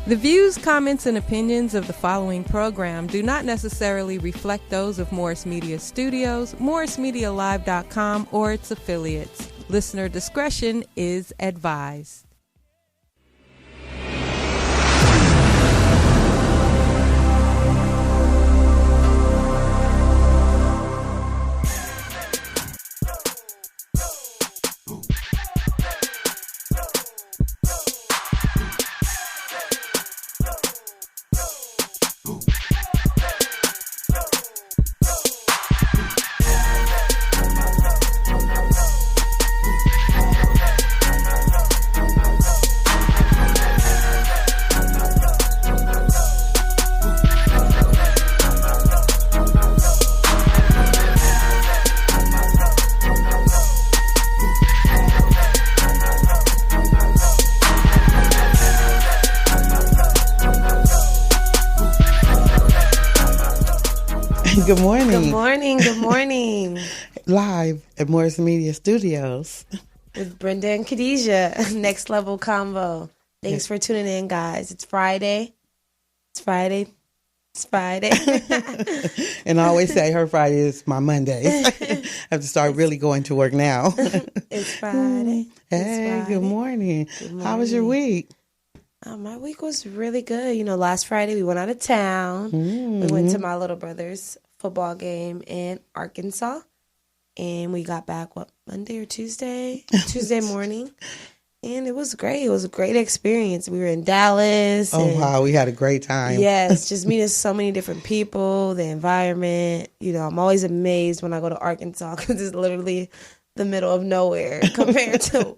The views, comments, and opinions of the following program do not necessarily reflect those of Morris Media Studios, MorrisMediaLive.com, or its affiliates. Listener discretion is advised. Good morning. Good morning. Good morning. Live at Morris Media Studios With Brenda and KhadijaH, Next Level Convo. Thanks for tuning in, guys. It's Friday. It's Friday. And I always say her Friday is my Monday. I have to start really going to work now. It's Friday. Hey, good morning. How was your week? My week was really good. You know, last Friday we went out of town. We went to my little brother's football game in Arkansas. And we got back, Monday or Tuesday? Tuesday morning. And it was great. It was a great experience. We were in Dallas. Oh, wow. We had a great time. Yes, just meeting so many different people, the environment. You know, I'm always amazed when I go to Arkansas because it's literally the middle of nowhere compared to,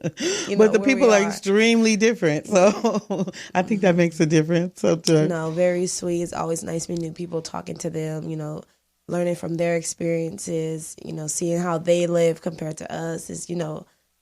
but the people are extremely different. So I think that makes a difference. No, very sweet. It's always nice meeting new people, talking to them, learning from their experiences, seeing how they live compared to us is,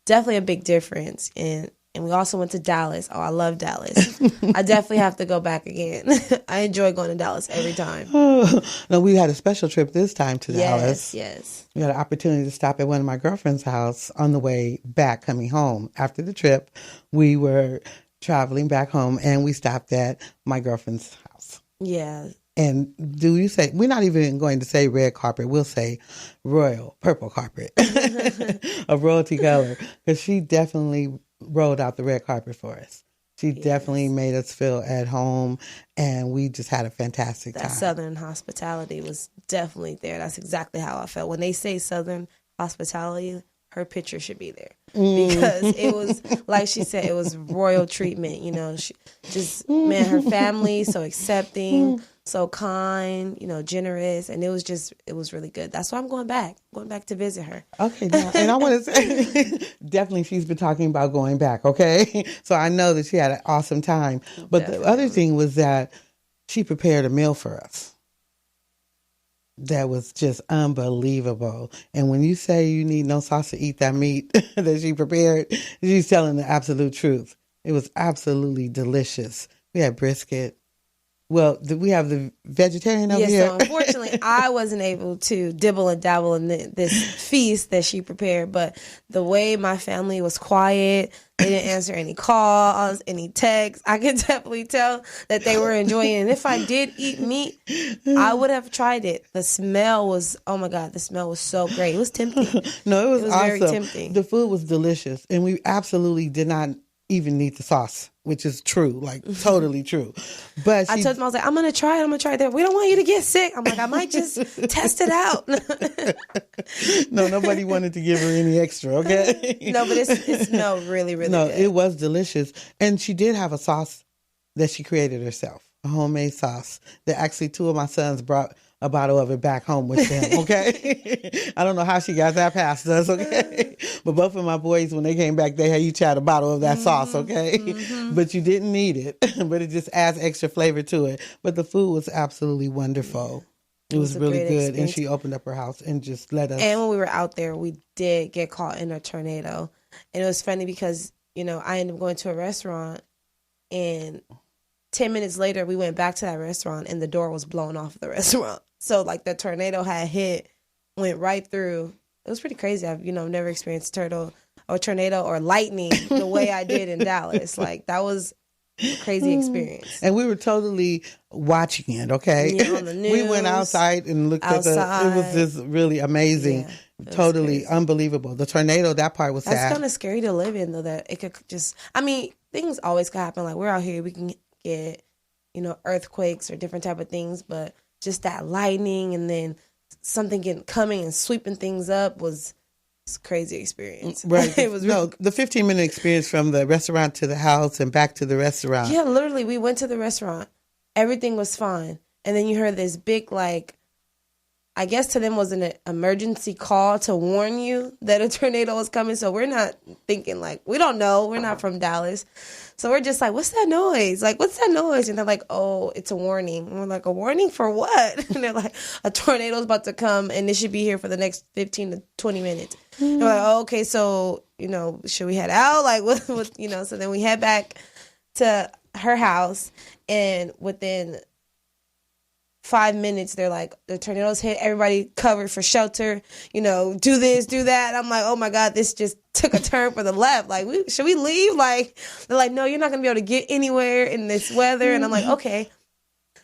definitely a big difference. And we also went to Dallas. Oh, I love Dallas. I definitely have to go back again. I enjoy going to Dallas every time. No, we had a special trip this time to Dallas. Yes. We had an opportunity to stop at one of my girlfriend's house on the way back coming home. After the trip, we were traveling back home and we stopped at my girlfriend's house. Yeah. And we're not even going to say red carpet, we'll say royal purple carpet of royalty color, because she definitely rolled out the red carpet for us. She definitely made us feel at home, and we just had a fantastic time. That Southern hospitality was definitely there. That's exactly how I felt. When they say Southern hospitality, her picture should be there. Because it was, like she said, it was royal treatment. Her family, so accepting, so kind, generous. And it was really good. That's why I'm going back to visit her. Okay. Now, and I want to say, definitely she's been talking about going back. Okay. So I know that she had an awesome time. But The other thing was that she prepared a meal for us that was just unbelievable. And when you say you need no sauce to eat that meat that she prepared, she's telling the absolute truth. It was absolutely delicious. We had brisket. Well, we have the vegetarian over here. So unfortunately, I wasn't able to dibble and dabble in this feast that she prepared. But the way my family was quiet, they didn't answer any calls, any texts. I could definitely tell that they were enjoying it. And if I did eat meat, I would have tried it. The smell was, oh my God, the smell was so great. It was tempting. No, it was awesome. Very tempting. The food was delicious. And we absolutely did not even need the sauce, which is true, like totally true. But I told them, I was like, I'm going to try it there. We don't want you to get sick. I'm like, I might just test it out. No, nobody wanted to give her any extra, okay? No, but it's really, really good. No, it was delicious. And she did have a sauce that she created herself, a homemade sauce that actually two of my sons brought a bottle of it back home with them, okay? I don't know how she got that past us, okay? But both of my boys, when they came back, they had each had a bottle of that sauce, okay? But you didn't need it, but it just adds extra flavor to it. But the food was absolutely wonderful. It was really good, and she opened up her house and just let us. And when we were out there, we did get caught in a tornado. And it was funny because, I ended up going to a restaurant, and 10 minutes later, we went back to that restaurant, and the door was blown off the restaurant. So, the tornado had hit, went right through. It was pretty crazy. I've, never experienced tornado or lightning the way I did in Dallas. That was Crazy experience. And we were totally watching it, okay? Yeah, on the news. We went outside and looked at it was just really amazing. Yeah, totally unbelievable. The tornado, that part was sad. That's kind of scary to live in, though, that it could just, I mean, things always could happen. Like, we're out here, we can get, earthquakes or different type of things, but just that lightning and then something coming and sweeping things up was a crazy experience. Right. It was the 15-minute experience from the restaurant to the house and back to the restaurant. Yeah, literally, we went to the restaurant. Everything was fine. And then you heard this big, I guess to them was an emergency call to warn you that a tornado was coming. So we're not thinking we don't know. We're not from Dallas. So we're just like, what's that noise? What's that noise? And they're like, oh, it's a warning. And we're like, a warning for what? And they're like, a tornado's about to come and it should be here for the next 15 to 20 minutes. And we're like, oh, okay, so, should we head out? What, so then we head back to her house, and within 5 minutes, they're like, the tornadoes hit, everybody covered for shelter, do this, do that. I'm like, oh my God, this just took a turn for the left. Should we leave? They're like, no, you're not going to be able to get anywhere in this weather. And I'm like, okay.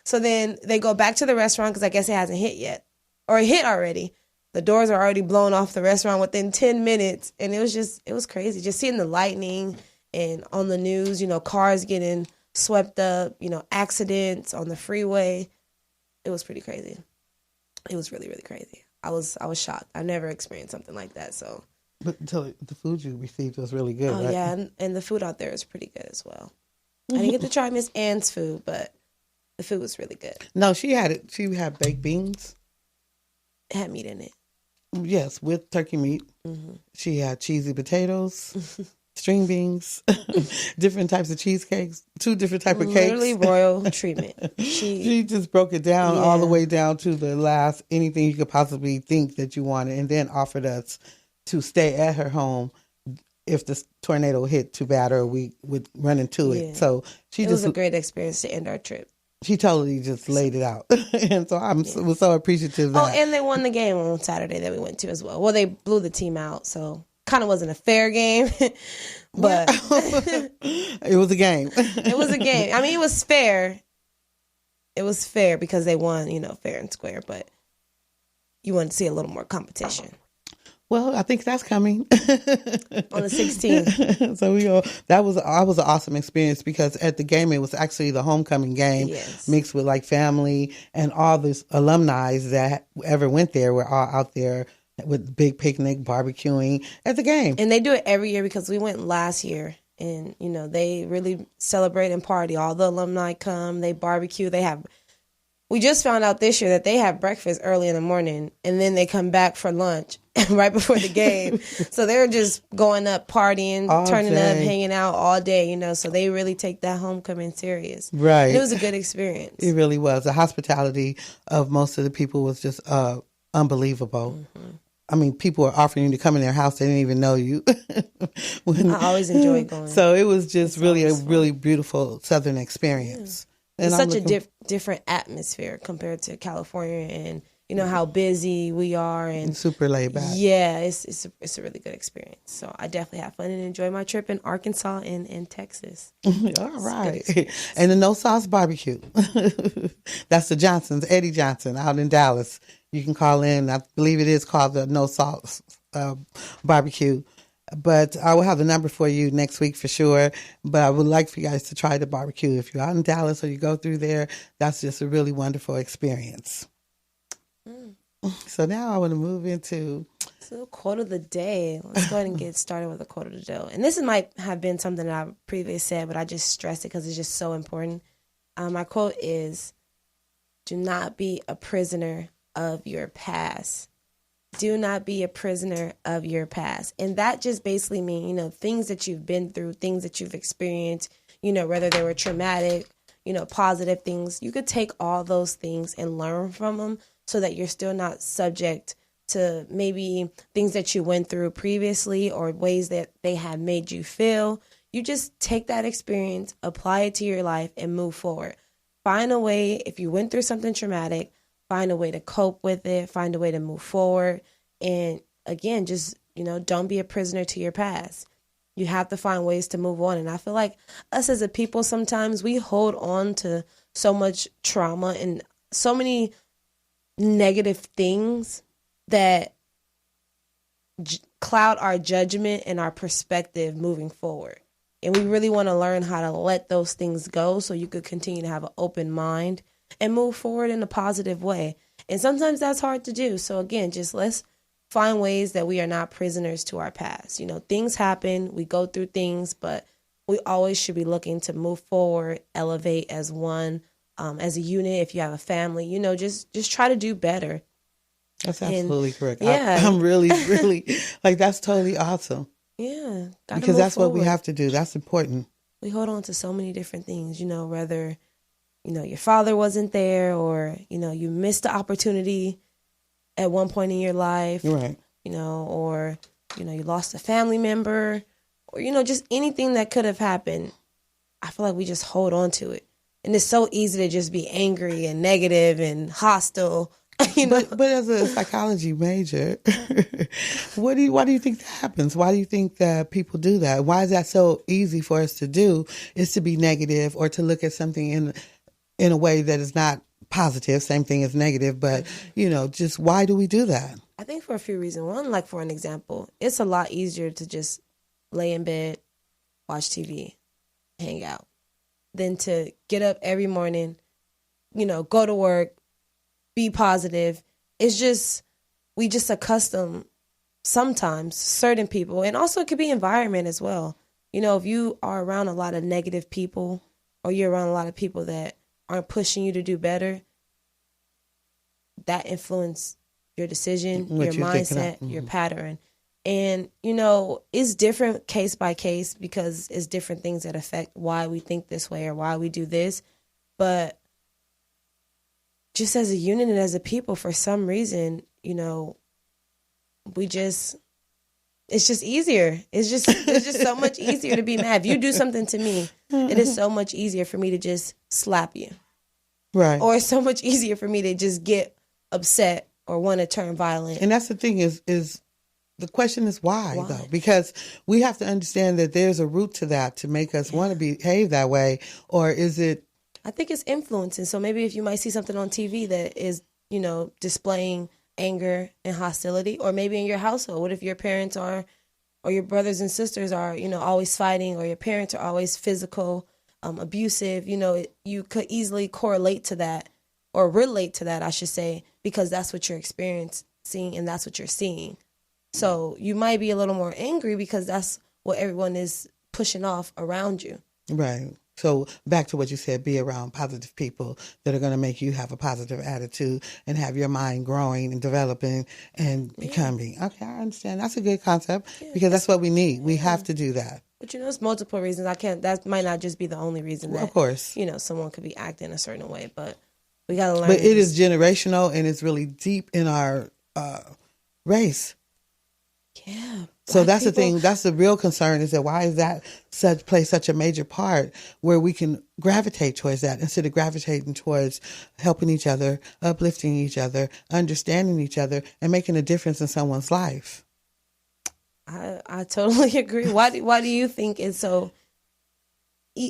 So then they go back to the restaurant because I guess it hasn't hit yet, or it hit already. The doors are already blown off the restaurant within 10 minutes. And it was crazy. Just seeing the lightning and on the news, cars getting swept up, accidents on the freeway. It was pretty crazy. It was really, really crazy. I was shocked. I've never experienced something like that. So, but the food you received was really good. Oh right? Yeah, and the food out there is pretty good as well. I didn't get to try Miss Ann's food, but the food was really good. No, she had it. She had baked beans. It had meat in it. Yes, with turkey meat. Mm-hmm. She had cheesy potatoes. String beans, different types of cheesecakes, 2 different types of cakes. Literally royal treatment. She just broke it down all the way down to the last, anything you could possibly think that you wanted, and then offered us to stay at her home if the tornado hit too bad or we would run into it. So it was a great experience to end our trip. She totally just laid it out. And so was so appreciative. Oh, and they won the game on Saturday that we went to as well. Well, they blew the team out, so kind of wasn't a fair game, but it was a game. It was a game. I mean, it was fair. It was fair because they won, fair and square, but you wanted to see a little more competition. Well, I think that's coming on the 16th. So that was an awesome experience because at the game it was actually the homecoming game mixed with family, and all the alumni that ever went there were all out there with big picnic, barbecuing at the game. And they do it every year because we went last year, and, they really celebrate and party. All the alumni come, they barbecue, we just found out this year that they have breakfast early in the morning, and then they come back for lunch right before the game. So they're just going up, partying, turning up, hanging out all day, so they really take that homecoming serious. Right. And it was a good experience. It really was. The hospitality of most of the people was just unbelievable. Mm-hmm. I mean, people were offering you to come in their house. They didn't even know you. I always enjoy going. So it was just really beautiful Southern experience. Yeah. And it's such a different atmosphere compared to California, and how busy we are and super laid back. Yeah, it's a really good experience. So I definitely had fun and enjoyed my trip in Arkansas and Texas. All right. And the No Sauce Barbecue. That's the Johnsons, Eddie Johnson out in Dallas. You can call in. I believe it is called the No Sauce Barbecue. But I will have the number for you next week for sure. But I would like for you guys to try the barbecue. If you're out in Dallas or you go through there, that's just a really wonderful experience. So now I want to move into... So quote of the day. Let's go ahead and get started with a quote of the day. And this might have been something that I previously said, but I just stress it because it's just so important. My quote is, do not be a prisoner of your past. Do not be a prisoner of your past. And that just basically means, things that you've been through, things that you've experienced, whether they were traumatic, positive things. You could take all those things and learn from them so that you're still not subject to maybe things that you went through previously or ways that they have made you feel. You just take that experience, apply it to your life, and move forward. Find a way, if you went through something traumatic, find a way to cope with it, find a way to move forward. And again, just, don't be a prisoner to your past. You have to find ways to move on. And I feel like us as a people, sometimes we hold on to so much trauma and so many negative things that cloud our judgment and our perspective moving forward. And we really want to learn how to let those things go so you could continue to have an open mind and move forward in a positive way. And sometimes that's hard to do. So again, just let's find ways that we are not prisoners to our past. You know, things happen, we go through things, but we always should be looking to move forward, elevate as one, as a unit. If you have a family, you know, just try to do better. That's absolutely correct. Yeah. I'm really, really, like, that's totally awesome. Yeah. Because that's what we have to do. That's important. We hold on to so many different things, you know, whether, you know, your father wasn't there or, you know, you missed the opportunity at one point in your life. Right. You know, or, you know, you lost a family member or, you know, just anything that could have happened. I feel like we just hold on to it. And it's so easy to just be angry and negative and hostile. You know? But as a psychology major, why do you think that happens? Why do you think that people do that? Why is that so easy for us to do? Is to be negative or to look at something in a way that is not positive, same thing as negative, but, you know, just why do we do that? I think for a few reasons. One, like for an example, it's a lot easier to just lay in bed, watch TV, hang out, than to get up every morning, you know, go to work, be positive. It's just, we just accustom sometimes certain people, and also it could be environment as well. You know, if you are around a lot of negative people or you're around a lot of people that aren't pushing you to do better, that influence your decision, your mindset, your pattern. And, you know, it's different case by case because it's different things that affect why we think this way or why we do this. But just as a unit and as a people, for some reason, you know, it's just easier. It's just so much easier to be mad. If you do something to me, it is so much easier for me to just slap you. Right. Or it's so much easier for me to just get upset or want to turn violent. And that's the thing is the question is why, though? Because we have to understand that there's a root to that to make us want to behave that way. Or is it? I think it's influencing. So maybe if you might see something on TV that is, you know, displaying anger and hostility, or maybe in your household, what if your parents are, or your brothers and sisters are, you know, always fighting, or your parents are always physical, abusive, you know, you could easily correlate to that or relate to that, I should say, because that's what you're experiencing and that's what you're seeing. So you might be a little more angry because that's what everyone is pushing off around you. Right. So back to what you said, be around positive people that are going to make you have a positive attitude and have your mind growing and developing and becoming. Okay, I understand. That's a good concept because that's what we need. We have to do that. But, you know, there's multiple reasons. That might not just be the only reason that, of course, you know, someone could be acting a certain way, but we got to learn. But it is generational and it's really deep in our race. Yeah. So that's the thing. That's the real concern is that why is that play such a major part where we can gravitate towards that instead of gravitating towards helping each other, uplifting each other, understanding each other, and making a difference in someone's life. I totally agree. Why do you think it's so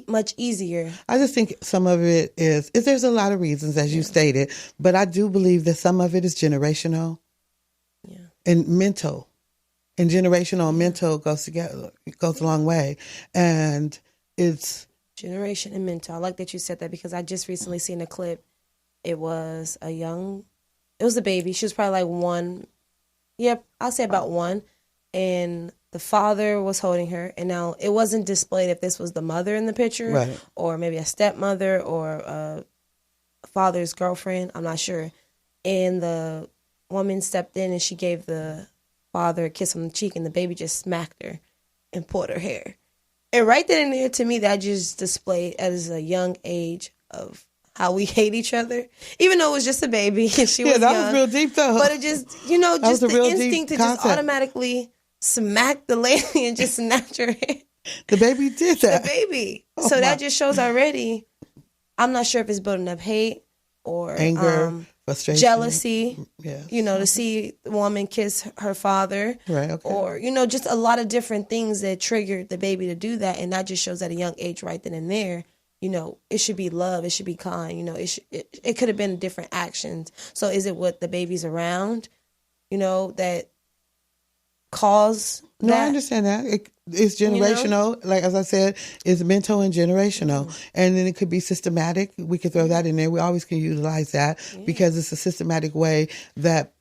much easier? I just think some of it is there's a lot of reasons, as you stated, but I do believe that some of it is generational and mental. And generational and mental goes together. It goes a long way. And it's generation and mental. I like that you said that because I just recently seen a clip. It was a baby. She was probably like 1. Yep, I'll say about 1. And the father was holding her. And now it wasn't displayed if this was the mother in the picture or maybe a stepmother or a father's girlfriend. I'm not sure. And the woman stepped in and she gave the father a kiss on the cheek, and the baby just smacked her and pulled her hair. And right then and there, to me, that just displayed as a young age of how we hate each other, even though it was just a baby and she was that young. Was real deep though. But it just, you know, just the instinct to just automatically smack the lady and just snatch her hair. The baby did that. The baby. So that just shows already. I'm not sure if it's building up hate or anger, frustration, jealousy, yes. To see the woman kiss her father, right? Okay. Or, just a lot of different things that triggered the baby to do that. And that just shows at a young age right then and there, it should be love. It should be kind, it could have been different actions. So is it what the baby's around, that cause No, that? I understand that. It's generational. Like, as I said, it's mental and generational. And then it could be systematic. We could throw that in there. We always can utilize that because it's a systematic way that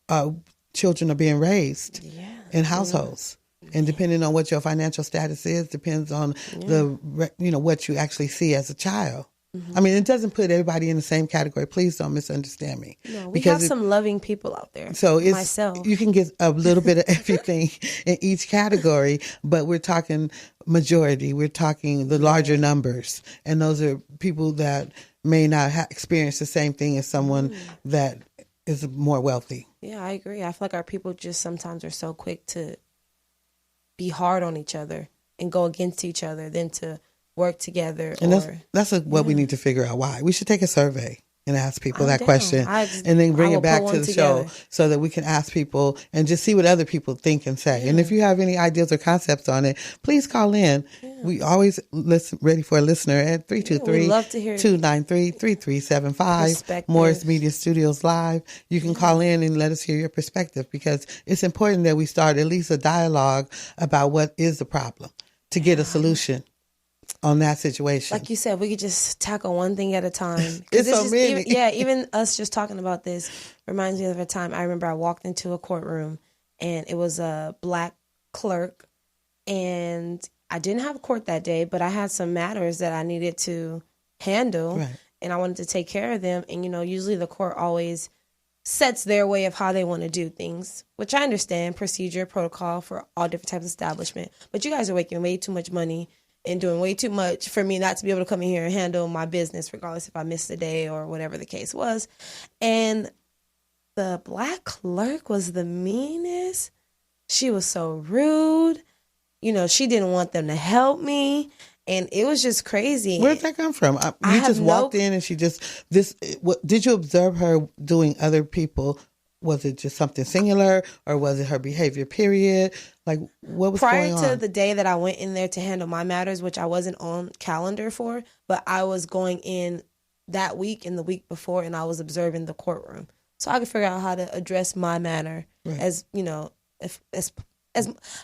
children are being raised in households. And depending on what your financial status is, depends on what you actually see as a child. I mean, it doesn't put everybody in the same category. Please don't misunderstand me. No, we have some loving people out there. So myself. You can get a little bit of everything in each category, but we're talking majority. We're talking the larger numbers. And those are people that may not experience the same thing as someone that is more wealthy. Yeah, I agree. I feel like our people just sometimes are so quick to be hard on each other and go against each other than to work together. And that's what we need to figure out why. We should take a survey and ask people that question and then bring it back to the show so that we can ask people and just see what other people think and say. And if you have any ideas or concepts on it, please call in. We always ready for a listener at 323-293-3375. Morris Media Studios Live. You can call in and let us hear your perspective because it's important that we start at least a dialogue about what is the problem to get a solution on that situation. Like you said, we could just tackle one thing at a time. It's so many. Even us just talking about this reminds me of a time. I remember I walked into a courtroom and it was a black clerk and I didn't have court that day, but I had some matters that I needed to handle and I wanted to take care of them. And, usually the court always sets their way of how they want to do things, which I understand, procedure, protocol for all different types of establishment. But you guys are making way too much money and doing way too much for me not to be able to come in here and handle my business, regardless if I missed a day or whatever the case was. And the black clerk was the meanest. She was so rude. She didn't want them to help me. And it was just crazy. Where'd that come from? You just walked in and did you observe her doing other people? Was it just something singular or was it her behavior, period? Like, what was going on? Prior to the day that I went in there to handle my matters, which I wasn't on calendar for, but I was going in that week and the week before, and I was observing the courtroom. So I could figure out how to address my matter as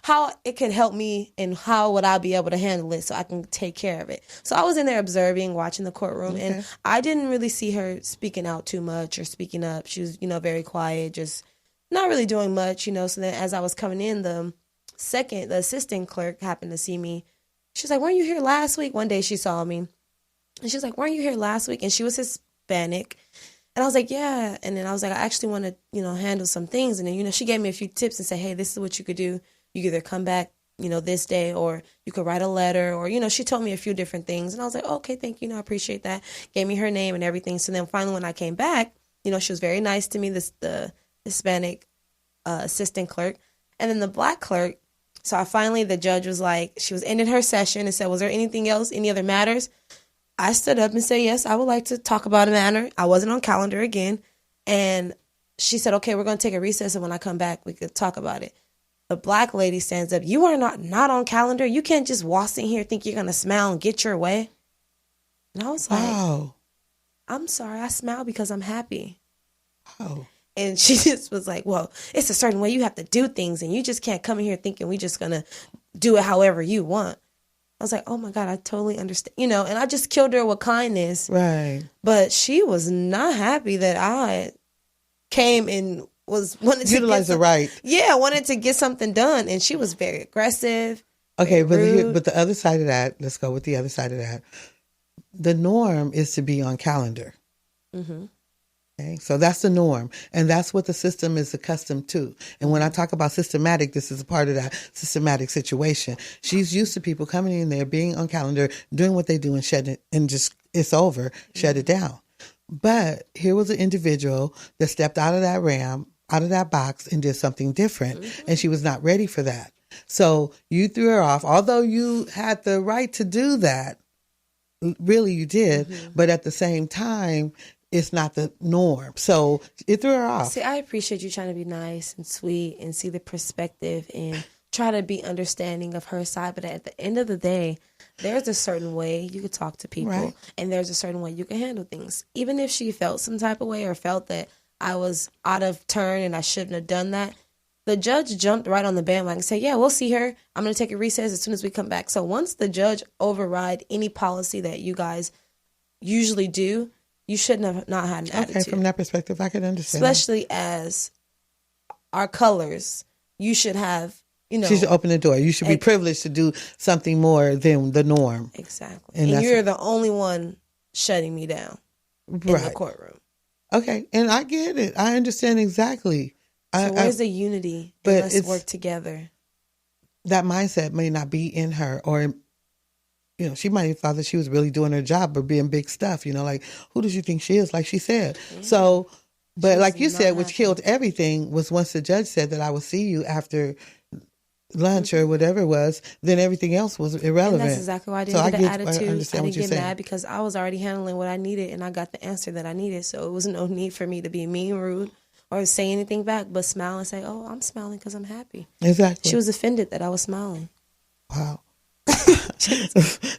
how it could help me and how would I be able to handle it so I can take care of it. So I was in there observing, watching the courtroom, and I didn't really see her speaking out too much or speaking up. She was, very quiet, just not really doing much, So then as I was coming in, the assistant clerk happened to see me. She's like, weren't you here last week? One day she saw me and she's like, weren't you here last week? And she was Hispanic. And I was like, yeah. And then I was like, I actually want to, handle some things. And then, she gave me a few tips and said, hey, this is what you could do. You could either come back, this day, or you could write a letter, or, she told me a few different things. And I was like, okay, thank you. I appreciate that. Gave me her name and everything. So then finally when I came back, she was very nice to me, the Hispanic assistant clerk. And then the black clerk. So the judge was like, she was ending her session and said, was there anything else, any other matters? I stood up and said, yes, I would like to talk about a matter. I wasn't on calendar again. And she said, okay, we're going to take a recess. And when I come back, we could talk about it. The black lady stands up. You are not on calendar. You can't just walk in here, think you're going to smile and get your way. And I was like, I'm sorry. I smile because I'm happy. Oh. And she just was like, well, it's a certain way you have to do things. And you just can't come in here thinking we just going to do it however you want. I was like, oh my God, I totally understand. And I just killed her with kindness. Right. But she was not happy that I came and wanted to utilize the right. Yeah, wanted to get something done. And she was very aggressive. Okay, rude. but the other side of that, let's go with the other side of that. The norm is to be on calendar. Mm-hmm. Okay, so that's the norm. And that's what the system is accustomed to. And when I talk about systematic, this is a part of that systematic situation. She's used to people coming in there, being on calendar, doing what they do and shut it, and just, it's over, shut it down. But here was an individual that stepped out of that out of that box and did something different. And she was not ready for that. So you threw her off, although you had the right to do that. Really, you did. But at the same time, it's not the norm. So it threw her off. See, I appreciate you trying to be nice and sweet and see the perspective and try to be understanding of her side. But at the end of the day, there's a certain way you could talk to people, right, and there's a certain way you can handle things. Even if she felt some type of way or felt that I was out of turn and I shouldn't have done that, the judge jumped right on the bandwagon and said, yeah, we'll see her. I'm going to take a recess as soon as we come back. So once the judge override any policy that you guys usually do, you shouldn't have not had an attitude. Okay, from that perspective, I can understand. Especially as our colors, you should have, she should open the door. You should be privileged to do something more than the norm. Exactly. And you're the only one shutting me down in the courtroom. Okay, and I get it. I understand exactly. So where's the unity? But let's work together. That mindset may not be in her, or she might have thought that she was really doing her job or being big stuff. Like, who does she think she is? Like she said. Mm-hmm. So, but like you said, which killed everything was once the judge said that I will see you after lunch or whatever it was, then everything else was irrelevant. And that's exactly why I didn't get an attitude. I didn't get mad because I was already handling what I needed and I got the answer that I needed. So it was no need for me to be mean, rude, or say anything back, but smile and say, oh, I'm smiling because I'm happy. Exactly. She was offended that I was smiling. Wow.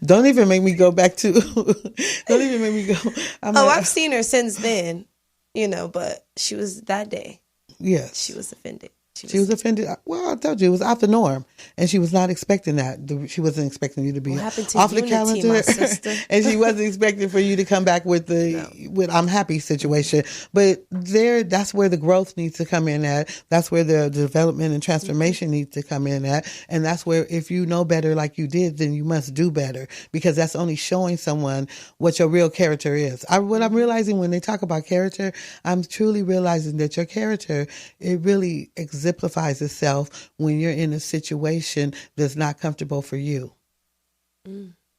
Don't even make me go back to, don't even make me go. I've seen her since then, but she was that day. Yes. She was offended. She was offended. Well, I told you, it was out the norm. And she was not expecting that. She wasn't expecting you to be off the calendar. And she wasn't expecting for you to come back with with I'm happy situation. But that's where the growth needs to come in at. That's where the development and transformation needs to come in at. And that's where if you know better like you did, then you must do better. Because that's only showing someone what your real character is. What I'm realizing when they talk about character, I'm truly realizing that your character, it really exemplifies itself when you're in a situation that's not comfortable for you.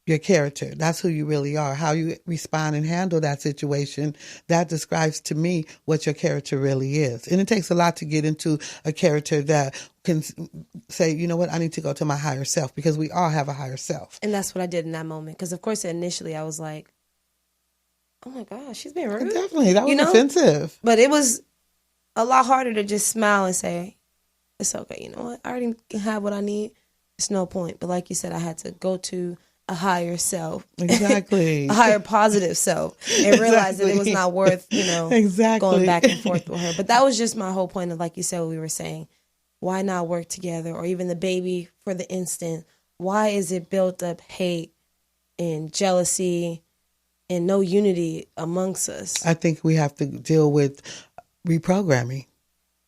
Your character, that's who you really are. How you respond and handle that situation, that describes to me what your character really is. And it takes a lot to get into a character that can say, you know what, I need to go to my higher self, because we all have a higher self. And that's what I did in that moment. Because of course initially I was like, oh my gosh, she's being rude. Definitely, that was offensive. But it was a lot harder to just smile and say, it's okay, you know what? I already have what I need. It's no point. But like you said, I had to go to a higher self. Exactly. A higher positive self. And realize that it was not worth, going back and forth with her. But that was just my whole point of, like you said, what we were saying. Why not work together? Or even the baby, for the instant. Why is it built up hate and jealousy and no unity amongst us? I think we have to deal with reprogramming.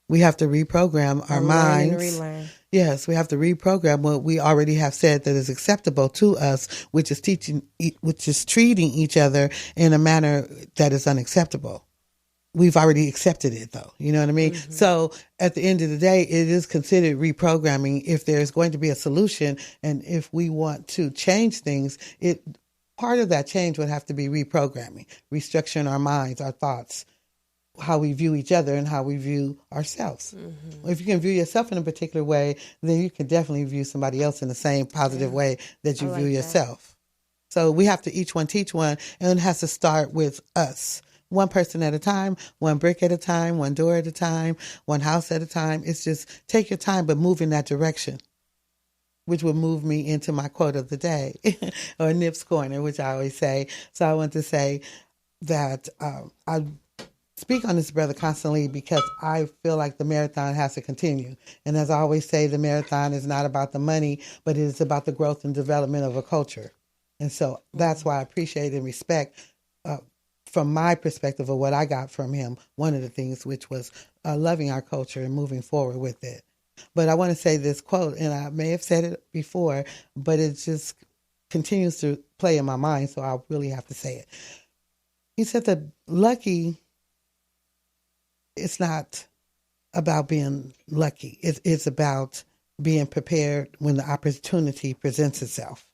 We have to reprogram our minds. Relearn. Yes, we have to reprogram what we already have said that is acceptable to us, which is treating each other in a manner that is unacceptable. We've already accepted it, though. You know what I mean? Mm-hmm. So at the end of the day, it is considered reprogramming if there's going to be a solution, and if we want to change things, part of that change would have to be reprogramming, restructuring our minds, our thoughts, how we view each other and how we view ourselves. Mm-hmm. If you can view yourself in a particular way, then you can definitely view somebody else in the same positive way that you view yourself. So we have to each one teach one, and it has to start with us. One person at a time, one brick at a time, one door at a time, one house at a time. It's just take your time, but move in that direction, which will move me into my quote of the day, or Nip's Corner, which I always say. So I want to say that I speak on this brother constantly because I feel like the marathon has to continue. And as I always say, the marathon is not about the money, but it is about the growth and development of a culture. And so that's why I appreciate and respect, from my perspective of what I got from him, one of the things which was loving our culture and moving forward with it. But I want to say this quote, and I may have said it before, but it just continues to play in my mind, so I really have to say it. He said that lucky, it's not about being lucky. It's about being prepared when the opportunity presents itself.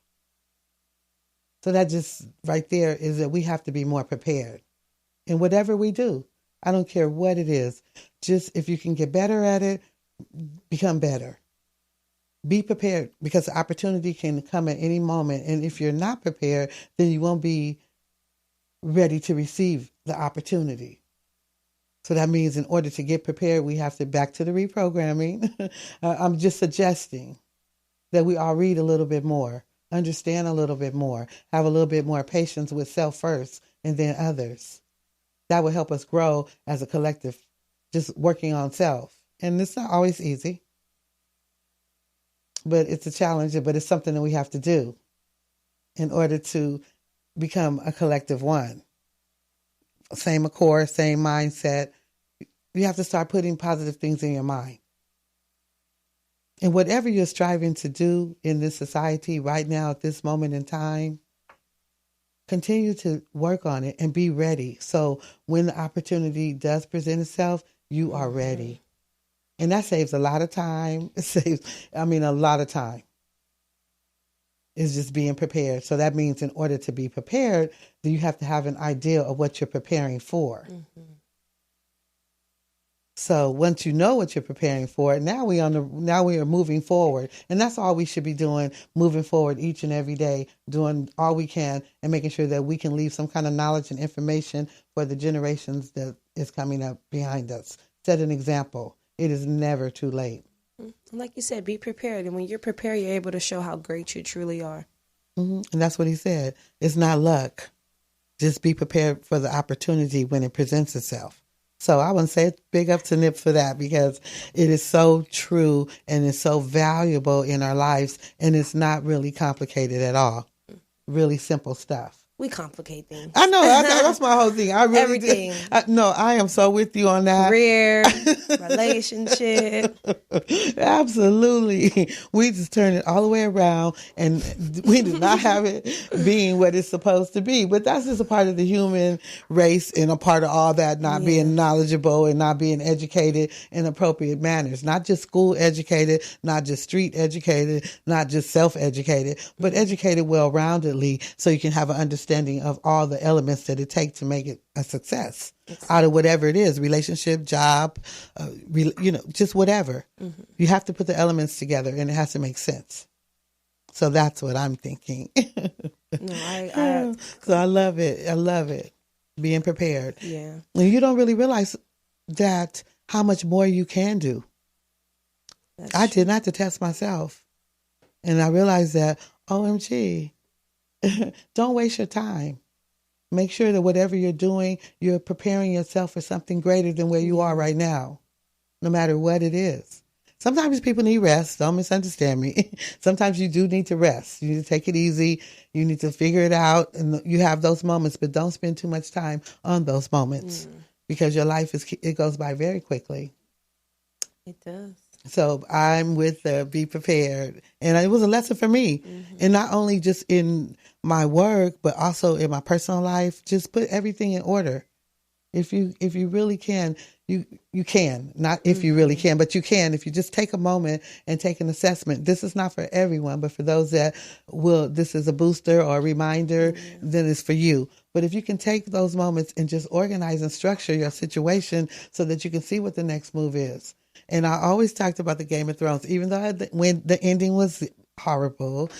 So that just right there is that we have to be more prepared in whatever we do. I don't care what it is. Just if you can get better at it, become better. Be prepared, because the opportunity can come at any moment. And if you're not prepared, then you won't be ready to receive the opportunity. So that means in order to get prepared, we have to back to the reprogramming. I'm just suggesting that we all read a little bit more, understand a little bit more, have a little bit more patience with self first and then others. That will help us grow as a collective, just working on self. And it's not always easy, but it's a challenge, but it's something that we have to do in order to become a collective one. Same accord, same mindset. You have to start putting positive things in your mind. And whatever you're striving to do in this society right now at this moment in time, continue to work on it and be ready. So when the opportunity does present itself, you are ready. And that saves a lot of time. It saves, a lot of time. Is just being prepared. So that means in order to be prepared, you have to have an idea of what you're preparing for. Mm-hmm. So once you know what you're preparing for, now we are moving forward. And that's all we should be doing, moving forward each and every day, doing all we can and making sure that we can leave some kind of knowledge and information for the generations that is coming up behind us. Set an example. It is never too late. Like you said, be prepared. And when you're prepared, you're able to show how great you truly are. Mm-hmm. And that's what he said. It's not luck. Just be prepared for the opportunity when it presents itself. So I want to say big up to Nip for that, because it is so true and it's so valuable in our lives. And it's not really complicated at all. Really simple stuff. We complicate things. I know. That's my whole thing. I really Everything. I am so with you on that. Career, relationship. Absolutely. We just turn it all the way around, and we do not have it being what it's supposed to be. But that's just a part of the human race, and a part of all that not being knowledgeable and not being educated in appropriate manners. Not just school educated, not just street educated, not just self-educated, but educated well-roundedly, so you can have an understanding of all the elements that it takes to make it a success out of whatever it is, relationship, job, just whatever. Mm-hmm. You have to put the elements together, and it has to make sense. So that's what I'm thinking. So I love it. I love it. Being prepared. Yeah. And you don't really realize that how much more you can do. I did not to test myself. And I realized that, OMG, don't waste your time. Make sure that whatever you're doing, you're preparing yourself for something greater than where you are right now, no matter what it is. Sometimes people need rest. Don't misunderstand me. Sometimes you do need to rest. You need to take it easy. You need to figure it out. And you have those moments, but don't spend too much time on those moments because your life it goes by very quickly. It does. So I'm with be prepared. And it was a lesson for me. Mm-hmm. And not only just in my work, but also in my personal life. Just put everything in order. If you really can, you can. Not if you really can, but you can. If you just take a moment and take an assessment. This is not for everyone, but for those that this is a booster or a reminder, then it's for you. But if you can take those moments and just organize and structure your situation so that you can see what the next move is. And I always talked about the Game of Thrones, even though when the ending was horrible,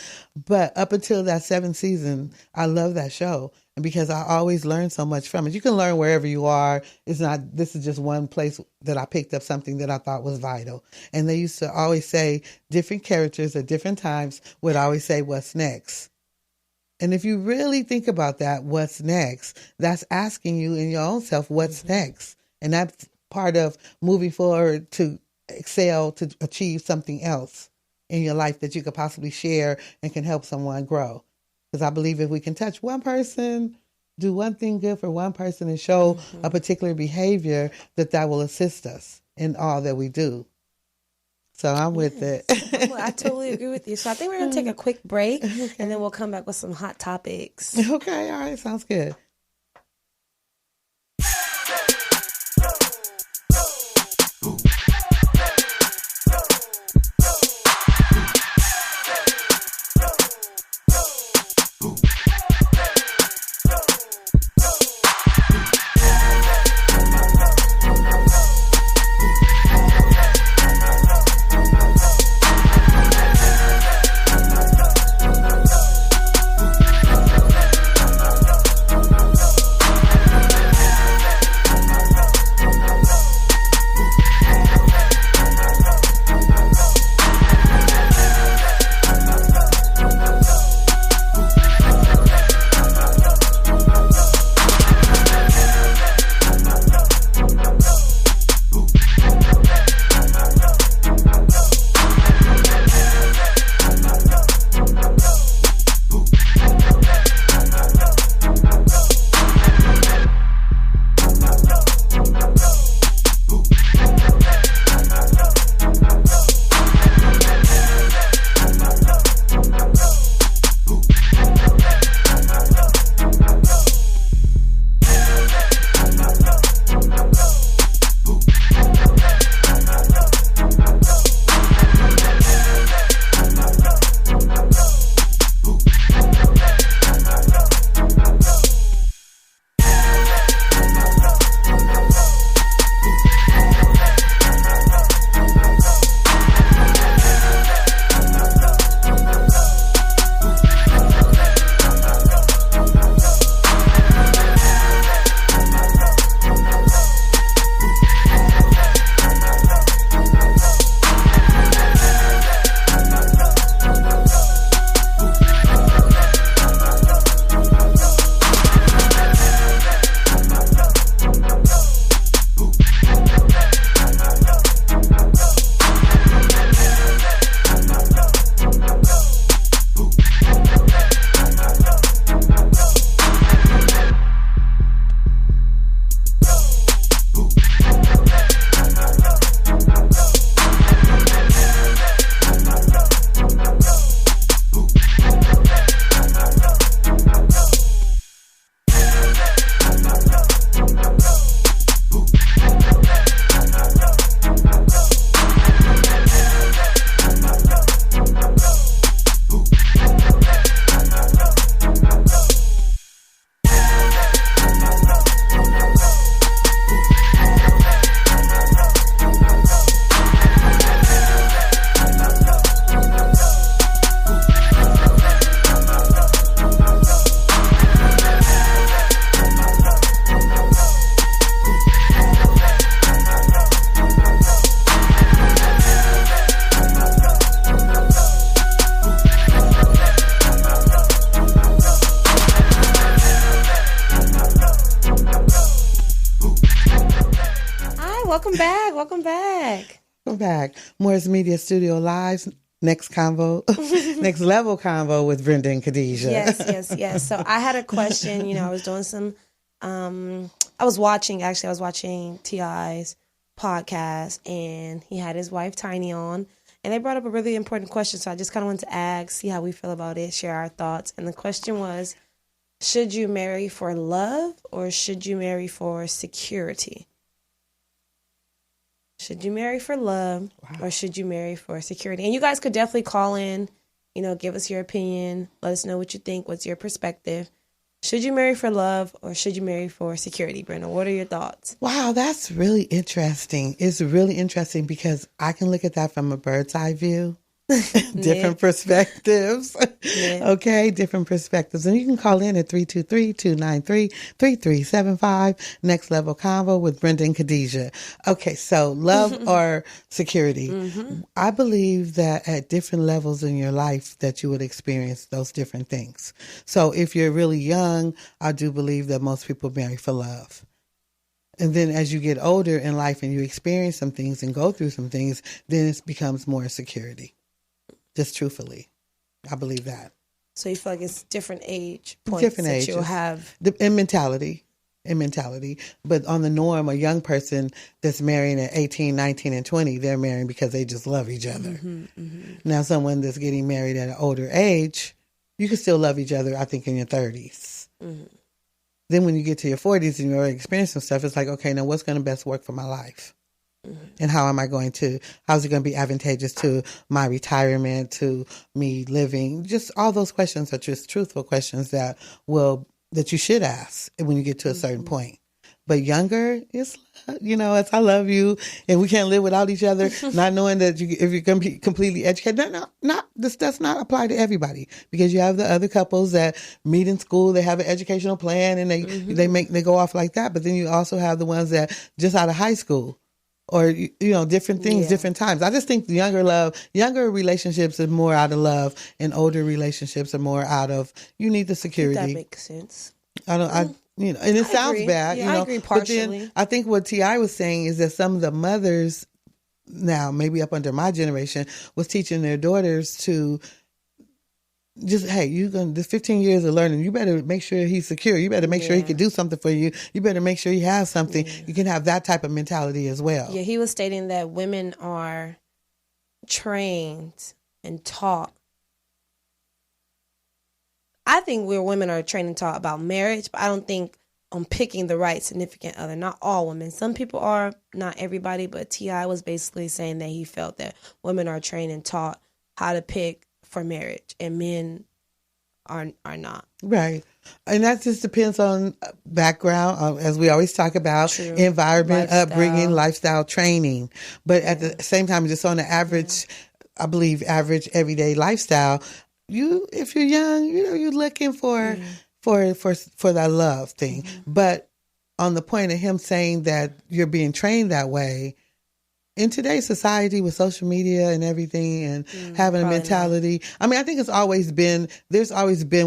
but up until that 7th season, I love that show. And because I always learn so much from it. You can learn wherever you are. This is just one place that I picked up something that I thought was vital. And they used to always say different characters at different times would always say, what's next? And if you really think about that, what's next, that's asking you in your own self, what's next? And that's part of moving forward to excel, to achieve something else in your life that you could possibly share and can help someone grow. Because I believe if we can touch one person, do one thing good for one person and show a particular behavior, that will assist us in all that we do. So I'm with it. I totally agree with you. So I think we're going to take a quick break and then we'll come back with some hot topics. Okay. All right. Sounds good. welcome back. Welcome back. Welcome back. Morris Media Studio Live. Next convo, next level convo with Brenda and KhadijaH. Yes. So I had a question. I was doing some, I was watching T.I.'s podcast, and he had his wife Tiny on, and they brought up a really important question. So I just kind of wanted to ask, see how we feel about it, share our thoughts. And the question was, should you marry for love or should you marry for security? Should you marry for love or should you marry for security? And you guys could definitely call in, give us your opinion. Let us know what you think. What's your perspective? Should you marry for love or should you marry for security, Brenda? What are your thoughts? Wow, that's really interesting. It's really interesting because I can look at that from a bird's eye view. Different perspectives. Okay, different perspectives. And you can call in at 323-293-3375. Next Level Convo with Brenda and KhadijaH. Okay, so love or security. I believe that at different levels in your life that you would experience those different things. So if you're really young, I do believe that most people marry for love. And then as you get older in life and you experience some things and go through some things, then it becomes more security. Just truthfully, I believe that. So you feel like it's different age points different that ages. you'll have. In mentality. But on the norm, a young person that's marrying at 18, 19, and 20, they're marrying because they just love each other. Now, someone that's getting married at an older age, you can still love each other, I think, in your 30s. Then when you get to your 40s and you're already experiencing stuff, it's like, okay, now what's going to best work for my life? And how's it going to be advantageous to my retirement, to me living? Just all those questions are just truthful questions that you should ask when you get to a certain point. But younger, it's, it's I love you and we can't live without each other, not knowing that if you're going to be completely educated. This does not apply to everybody because you have the other couples that meet in school, they have an educational plan and they go off like that. But then you also have the ones that just out of high school. Or, different things, different times. I just think the younger relationships are more out of love and older relationships are more out of, you need the security. That makes sense. And it sounds agree. bad. Yeah, I agree partially. But then I think what T.I. was saying is that some of the mothers now, maybe up under my generation, was teaching their daughters to just, hey, this 15 years of learning, you better make sure he's secure. You better make sure he can do something for you. You better make sure he has something. You can have that type of mentality as well. Yeah, he was stating that women are trained and taught. I think women are trained and taught about marriage, but I don't think on picking the right significant other. Not all women. Some people are, not everybody, but T.I. was basically saying that he felt that women are trained and taught how to pick for marriage and men are not. Right. And that just depends on background, as we always talk about, environment, upbringing, lifestyle, training. But at the same time, just on the average, I believe average everyday lifestyle, if you're young, you're looking for that love thing. But on the point of him saying that you're being trained that way, in today's society with social media and everything and having a mentality, I think there's always been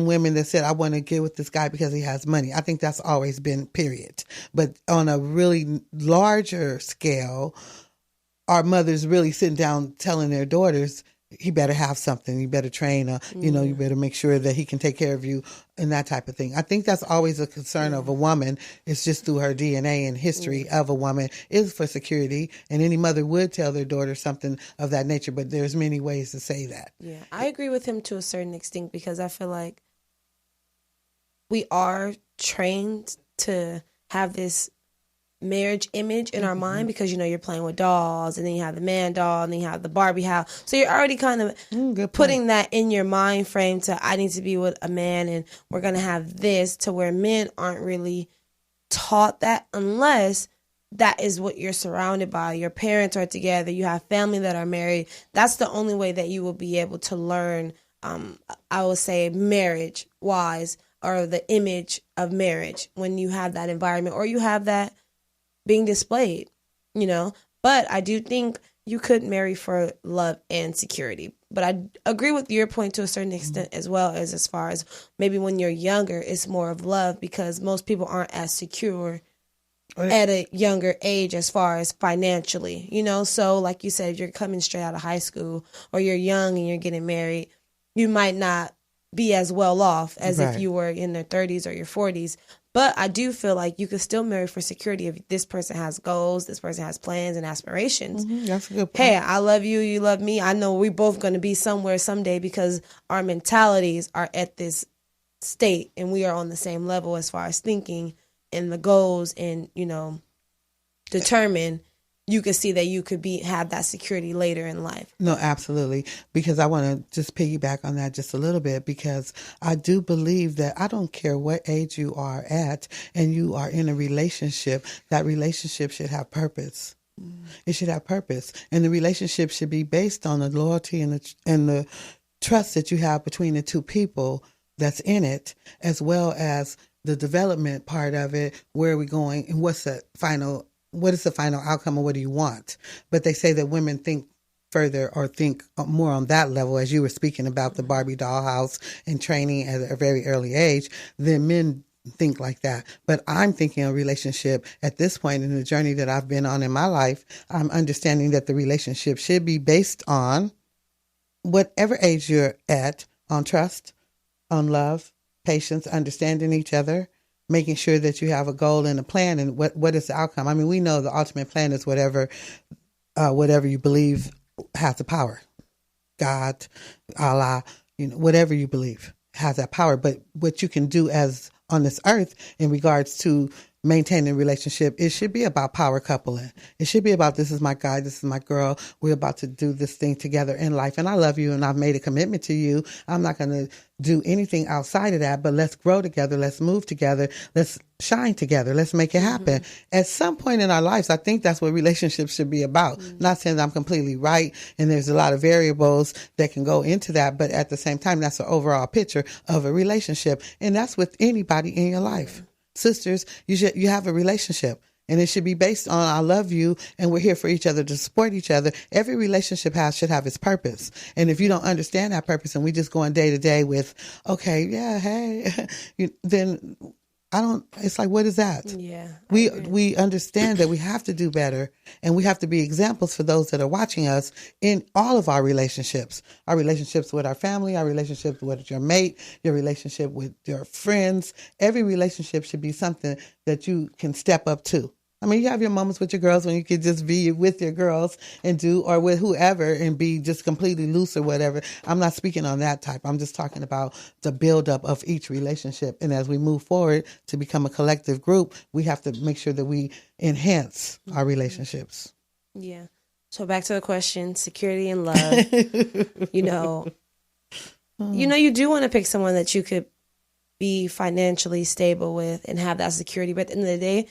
women that said, I want to get with this guy because he has money. I think that's always been, period. But on a really larger scale, our mothers really sitting down telling their daughters, he better have something. You better train. You better make sure that he can take care of you and that type of thing. I think that's always a concern of a woman. It's just through her DNA and history of a woman is for security. And any mother would tell their daughter something of that nature. But there's many ways to say that. Yeah, I agree with him to a certain extent because I feel like we are trained to have this marriage image in our mind because you're playing with dolls and then you have the man doll and then you have the Barbie house, so you're already kind of putting that in your mind frame to I need to be with a man and we're gonna have this, to where men aren't really taught that unless that is what you're surrounded by. Your parents are together, you have family that are married. That's the only way that you will be able to learn, I would say, marriage wise, or the image of marriage, when you have that environment or you have that being displayed, But I do think you could marry for love and security. But I agree with your point to a certain extent as well, as far as maybe when you're younger, it's more of love because most people aren't as secure at a younger age as far as financially, you know? So like you said, if you're coming straight out of high school or you're young and you're getting married, you might not be as well off as if you were in their 30s or your 40s. But I do feel like you could still marry for security if this person has goals, this person has plans and aspirations. That's a good point. Hey, I love you, you love me. I know we're both going to be somewhere someday because our mentalities are at this state and we are on the same level as far as thinking and the goals and, you know, determine. You could see that you could have that security later in life. No, absolutely. Because I want to just piggyback on that just a little bit, because I do believe that I don't care what age you are at and you are in a relationship, that relationship should have purpose. It should have purpose. And the relationship should be based on the loyalty and the trust that you have between the two people that's in it, as well as the development part of it. Where are we going and what is the final outcome, or what do you want? But they say that women think further or think more on that level, as you were speaking about the Barbie dollhouse and training at a very early age, than men think like that. But I'm thinking a relationship at this point in the journey that I've been on in my life. I'm understanding that the relationship should be based on whatever age you're at, on trust, on love, patience, understanding each other, making sure that you have a goal and a plan, and what is the outcome. I mean, we know the ultimate plan is whatever you believe has the power. God, Allah, you know, whatever you believe has that power. But what you can do as on this earth in regards to maintaining a relationship, it should be about power coupling. It should be about, this is my guy, this is my girl. We're about to do this thing together in life. And I love you and I've made a commitment to you. I'm not going to do anything outside of that, but let's grow together. Let's move together. Let's shine together. Let's make it happen. At some point in our lives, I think that's what relationships should be about. Not saying that I'm completely right, and there's a lot of variables that can go into that, but at the same time, that's the overall picture of a relationship. And that's with anybody in your life. Sisters, you have a relationship, and it should be based on, I love you and we're here for each other to support each other. Every relationship should have its purpose. And if you don't understand that purpose and we just going day to day with, okay, yeah, hey, then it's like, what is that? Yeah. We understand that we have to do better, and we have to be examples for those that are watching us in all of our relationships with our family, our relationships with your mate, your relationship with your friends. Every relationship should be something that you can step up to. I mean, you have your moments with your girls when you could just be with your girls and do, or with whoever and be just completely loose or whatever. I'm not speaking on that type. I'm just talking about the buildup of each relationship. And as we move forward to become a collective group, we have to make sure that we enhance our relationships. Yeah. So back to the question, security and love. You do want to pick someone that you could be financially stable with and have that security. But at the end of the day,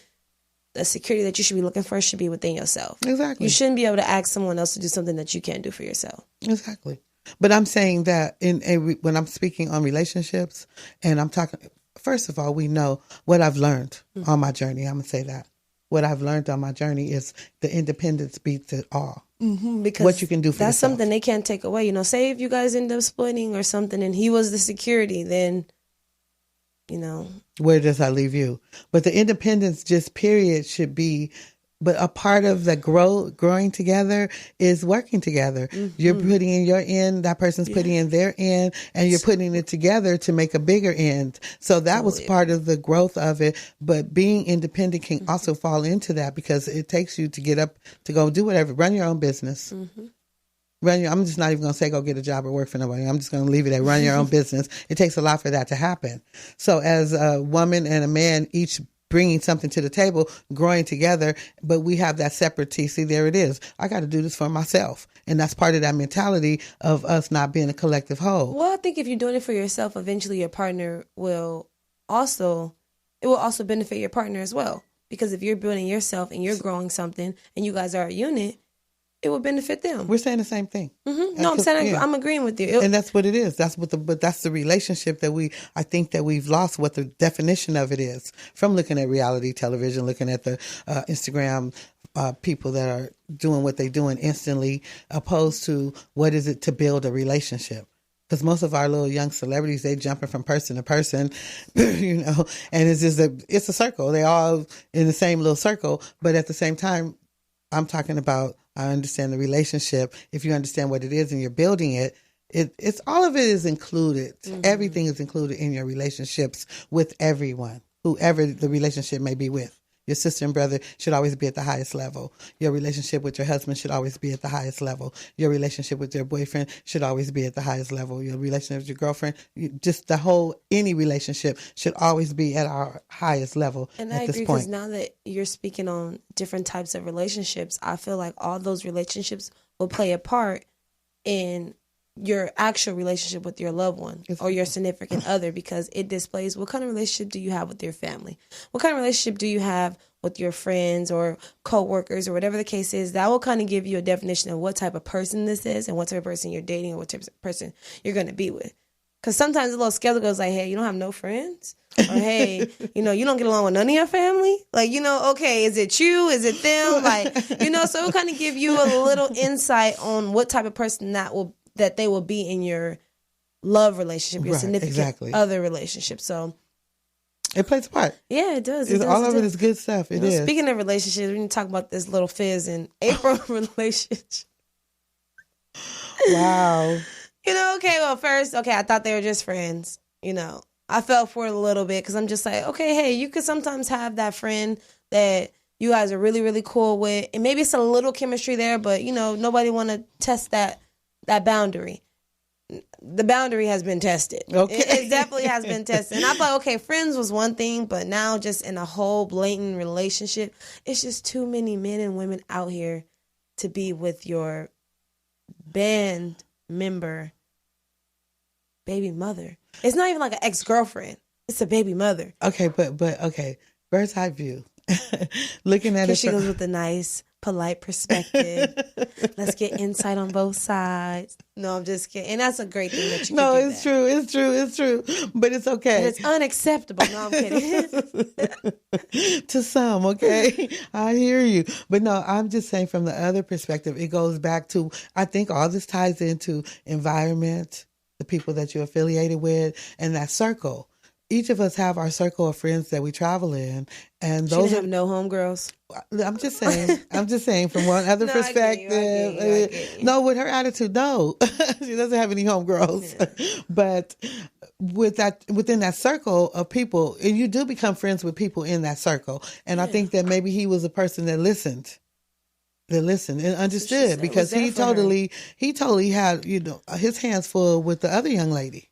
the security that you should be looking for should be within yourself. Exactly. You shouldn't be able to ask someone else to do something that you can't do for yourself. Exactly. But I'm saying that when I'm speaking on relationships, and I'm talking, first of all, we know what I've learned on my journey. I'm going to say that. What I've learned on my journey is the independence beats it all. Because what you can do for that's yourself. Something they can't take away. Say if you guys end up splitting or something and he was the security, then where does that leave you? But the independence just period should be, but a part of the growing together is working together. You're putting in your end, that person's putting in their end, and you're putting it together to make a bigger end. So that was part of the growth of it. But being independent can also fall into that, because it takes you to get up to go do whatever, run your own business. I'm just not even going to say go get a job or work for nobody. I'm just going to leave it at run your own business. It takes a lot for that to happen. So as a woman and a man, each bringing something to the table, growing together, but we have that separate See, there it is. I got to do this for myself. And that's part of that mentality of us not being a collective whole. Well, I think if you're doing it for yourself, eventually your partner will also benefit your partner as well. Because if you're building yourself and you're growing something and you guys are a unit, it will benefit them. We're saying the same thing. No, I'm saying I'm agreeing with you. And that's what it is. That's the relationship that I think that we've lost what the definition of it is from looking at reality television, looking at the Instagram people that are doing what they're doing instantly, opposed to what is it to build a relationship. Because most of our little young celebrities, they jumping from person to person, and it's a circle. They all in the same little circle. But at the same time, I'm talking about, I understand the relationship. If you understand what it is and you're building it, it's all of it is included. Mm-hmm. Everything is included in your relationships with everyone, whoever the relationship may be with. Your sister and brother should always be at the highest level. Your relationship with your husband should always be at the highest level. Your relationship with your boyfriend should always be at the highest level. Your relationship with your girlfriend, any relationship should always be at our highest level at this point. And I agree, because now that you're speaking on different types of relationships, I feel like all those relationships will play a part in your actual relationship with your loved one or your significant other, because it displays what kind of relationship do you have with your family, what kind of relationship do you have with your friends or co-workers or whatever the case is. That will kind of give you a definition of what type of person this is and what type of person you're dating or what type of person you're going to be with. Because sometimes a little skeptical is like, hey, you don't have no friends? Or hey, you don't get along with none of your family? Like, okay, is it you? Is it them? Like, so it'll kind of give you a little insight on what type of person that they will be in your love relationship, your significant other relationship. So it plays a part. Yeah, it does. All of it is good stuff. It is. Speaking of relationships, we need to talk about this little Fizz and April relationship. Wow. I thought they were just friends. I felt for it a little bit because I'm just like, okay, hey, you could sometimes have that friend that you guys are really, really cool with, and maybe it's a little chemistry there, but nobody want to test that boundary. The boundary has been tested. Okay. It definitely has been tested. And I thought, okay, friends was one thing, but now just in a whole blatant relationship, it's just too many men and women out here to be with your band member baby mother. It's not even like an ex-girlfriend. It's a baby mother. Okay, but okay, bird's eye view. Looking at it, she goes with a nice, polite perspective. Let's get insight on both sides. No, I'm just kidding. And that's a great thing that you can do. It's true. But it's okay. And it's unacceptable. No, I'm kidding. To some, okay? I hear you. But no, I'm just saying from the other perspective, it goes back to, I think all this ties into environment, the people that you're affiliated with, and that circle. Each of us have our circle of friends that we travel in, and those have no homegirls. I'm just saying from one other perspective. I get you. No, with her attitude, no, she doesn't have any homegirls. Yeah. But within that circle of people, and you do become friends with people in that circle. And I think that maybe he was a person that listened and understood, because he totally had his hands full with the other young lady.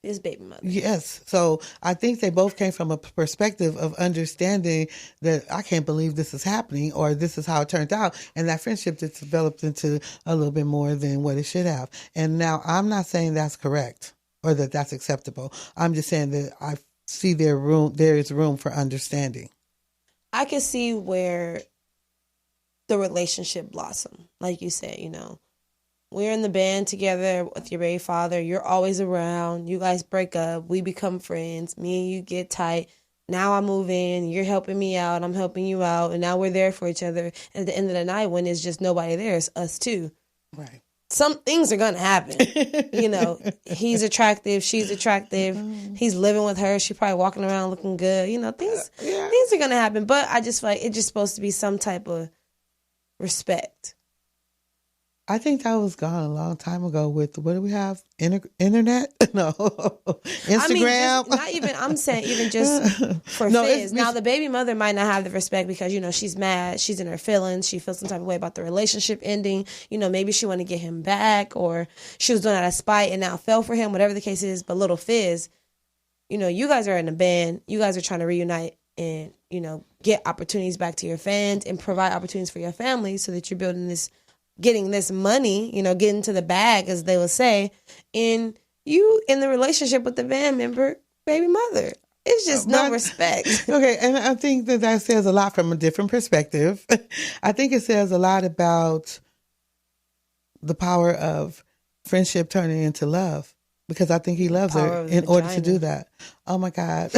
His baby mother. Yes. So I think they both came from a perspective of understanding that I can't believe this is happening, or this is how it turned out. And that friendship just developed into a little bit more than what it should have. And now I'm not saying that's correct or that that's acceptable. I'm just saying that I see there is room for understanding. I can see where the relationship blossomed. Like you said, we're in the band together with your baby father. You're always around. You guys break up. We become friends. Me and you get tight. Now I move in. You're helping me out. I'm helping you out. And now we're there for each other. And at the end of the night, when it's just nobody there, it's us two. Right. Some things are going to happen. He's attractive. She's attractive. He's living with her. She's probably walking around looking good. Things are going to happen. But I just feel like it's just supposed to be some type of respect. I think that was gone a long time ago with, what do we have? Internet? No. Instagram? I'm saying even just for Fizz. Now, the baby mother might not have the respect because, she's mad. She's in her feelings. She feels some type of way about the relationship ending. Maybe she wanted to get him back, or she was doing it out of spite and now fell for him, whatever the case is. But little Fizz, you guys are in a band. You guys are trying to reunite and, get opportunities back to your fans and provide opportunities for your family so that you're getting this money, getting to the bag, as they would say, and you in the relationship with the band member, baby mother. It's just no respect. Okay, and I think that says a lot from a different perspective. I think it says a lot about the power of friendship turning into love, because I think he loves her in order to do that. Oh my God.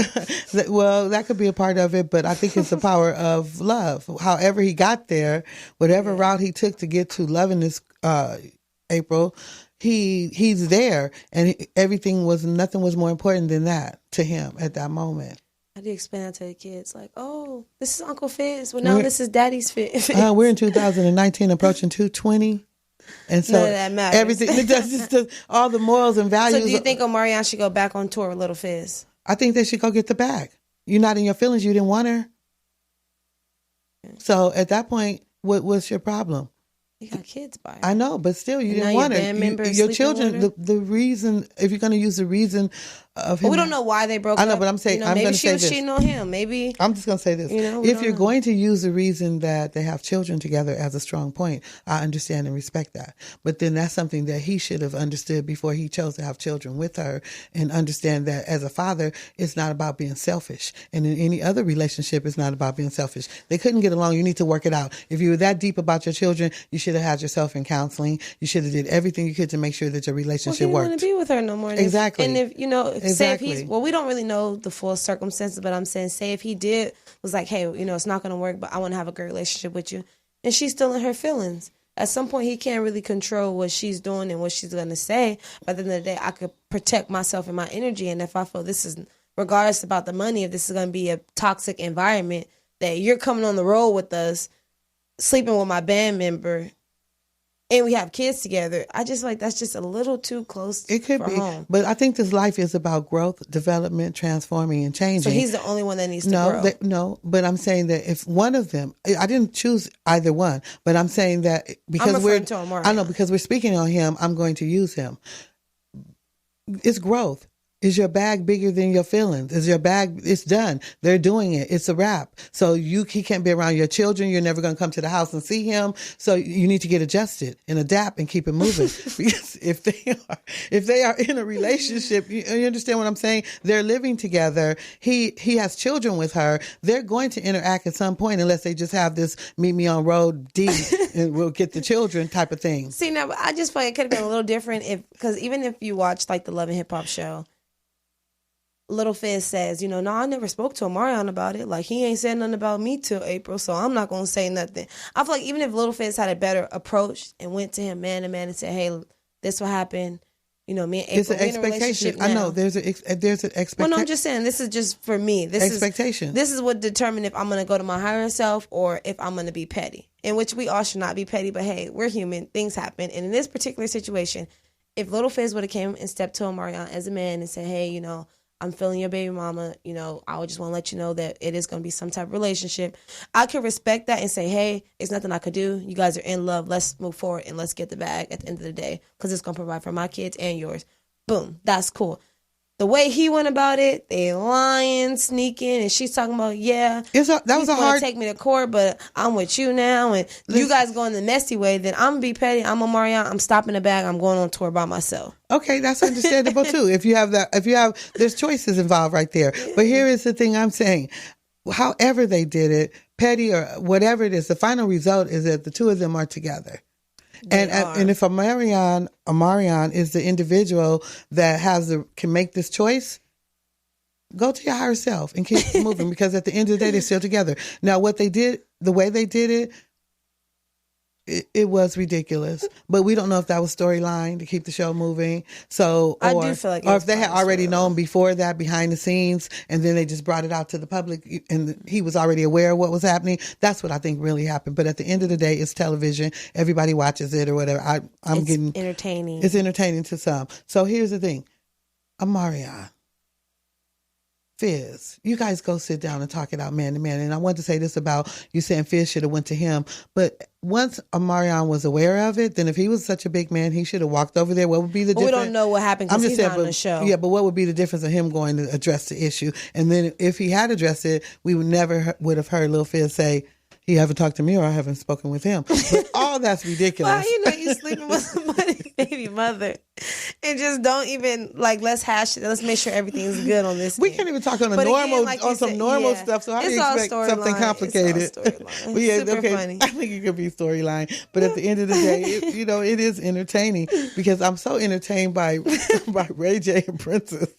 Well, that could be a part of it, but I think it's the power of love. However he got there, whatever route he took to get to loving this April, he's there, and nothing was more important than that to him at that moment. How do you explain that to the kids? Like, oh, this is Uncle Fizz. Well, now this is Daddy's Fizz. We're in 2019, approaching 220. And so none of that matters. Everything, just all the morals and values. So do you think Omarion should go back on tour with Little Fizz? I think they should go get the bag. You're not in your feelings. You didn't want her. So at that point, what's your problem? You got kids by her. I know, but still, you didn't want her. Your children, the reason, if you're going to use the reason of him. But we don't know why they broke up. I know, but I'm saying, I'm going to say this. Maybe she was cheating on him. Maybe. I'm just going to say this. If you're going to use the reason that they have children together as a strong point, I understand and respect that. But then that's something that he should have understood before he chose to have children with her, and understand that as a father, it's not about being selfish. And in any other relationship, it's not about being selfish. They couldn't get along. You need to work it out. If you were that deep about your children, you should have had yourself in counseling. You should have did everything you could to make sure that your relationship worked. Well, he didn't want to be with her no more. Exactly. And if, say if he's, well, we don't really know the full circumstances, but I'm saying, say if he was like, hey, it's not going to work, but I want to have a great relationship with you, and she's still in her feelings. At some point, he can't really control what she's doing and what she's going to say. But at the end of the day, I could protect myself and my energy. And if I feel this is, regardless about the money, if this is going to be a toxic environment, that you're coming on the road with us, sleeping with my band member, and we have kids together, I just like that's just a little too close. It could be, home. But I think this life is about growth, development, transforming, and changing. So he's the only one that needs to grow. No, but I'm saying that if one of them, I didn't choose either one, but I'm saying that because because we're speaking on him, I'm going to use him. It's growth. Is your bag bigger than your feelings? Is your bag, it's done. They're doing it. It's a wrap. So he can't be around your children. You're never going to come to the house and see him. So you need to get adjusted and adapt and keep it moving. Because if they are in a relationship, you understand what I'm saying? They're living together. He has children with her. They're going to interact at some point, unless they just have this meet me on road D and we'll get the children type of thing. See, now I just feel like it could have been a little different because even if you watch like the Love and Hip Hop show, Little Fizz says, no, I never spoke to Omarion about it. Like, he ain't said nothing about me till April, so I'm not going to say nothing. I feel like even if Little Fizz had a better approach and went to him man to man and said, hey, this will happen. Me and April, it's an expectation. I know there's an expectation. Well, no, I'm just saying this is just for me. This is what determines if I'm going to go to my higher self or if I'm going to be petty. In which we all should not be petty, but hey, we're human. Things happen. And in this particular situation, if Little Fizz would have came and stepped to Omarion as a man and said, hey, I'm feeling your baby mama, I would just want to let you know that it is going to be some type of relationship. I could respect that and say, hey, it's nothing I could do. You guys are in love. Let's move forward and let's get the bag at the end of the day because it's going to provide for my kids and yours. Boom. That's cool. The way he went about it, they lying, sneaking, and she's talking about, take me to court, but I'm with you now, and you guys going the messy way, then I'm going to be petty. I'm Omarion. I'm stopping the bag. I'm going on tour by myself. Okay, that's understandable too. There's choices involved right there. But here is the thing I'm saying. However they did it, petty or whatever it is, the final result is that the two of them are together. And if Omarion is the individual that can make this choice, go to your higher self and keep moving, because at the end of the day, they're still together. Now, what they did, the way they did it, it was ridiculous. But we don't know if that was storyline to keep the show moving. So, I do feel like, or if they had already known before that behind the scenes, and then they just brought it out to the public, and he was already aware of what was happening. That's what I think really happened. But at the end of the day, it's television. Everybody watches it or whatever. It's entertaining. It's entertaining to some. So here's the thing, Omarion, Fizz, you guys go sit down and talk it out man to man. And I want to say this about you saying Fizz should have went to him. But once Omarion was aware of it, then if he was such a big man, he should have walked over there. What would be the difference? We don't know what happened because he's not on the show. Yeah, but what would be the difference of him going to address the issue? And then if he had addressed it, we would never would have heard Lil Fizz say, he haven't talked to me or I haven't spoken with him. But all that's ridiculous. Well, you're sleeping with somebody's baby mother. and just don't even like let's hash it. Let's make sure everything's good on this. We can't even talk on some normal stuff. So how do you expect something complicated? But yeah, super funny. I think it could be storyline, but at the end of the day, it is entertaining because I'm so entertained by Ray J and Princess.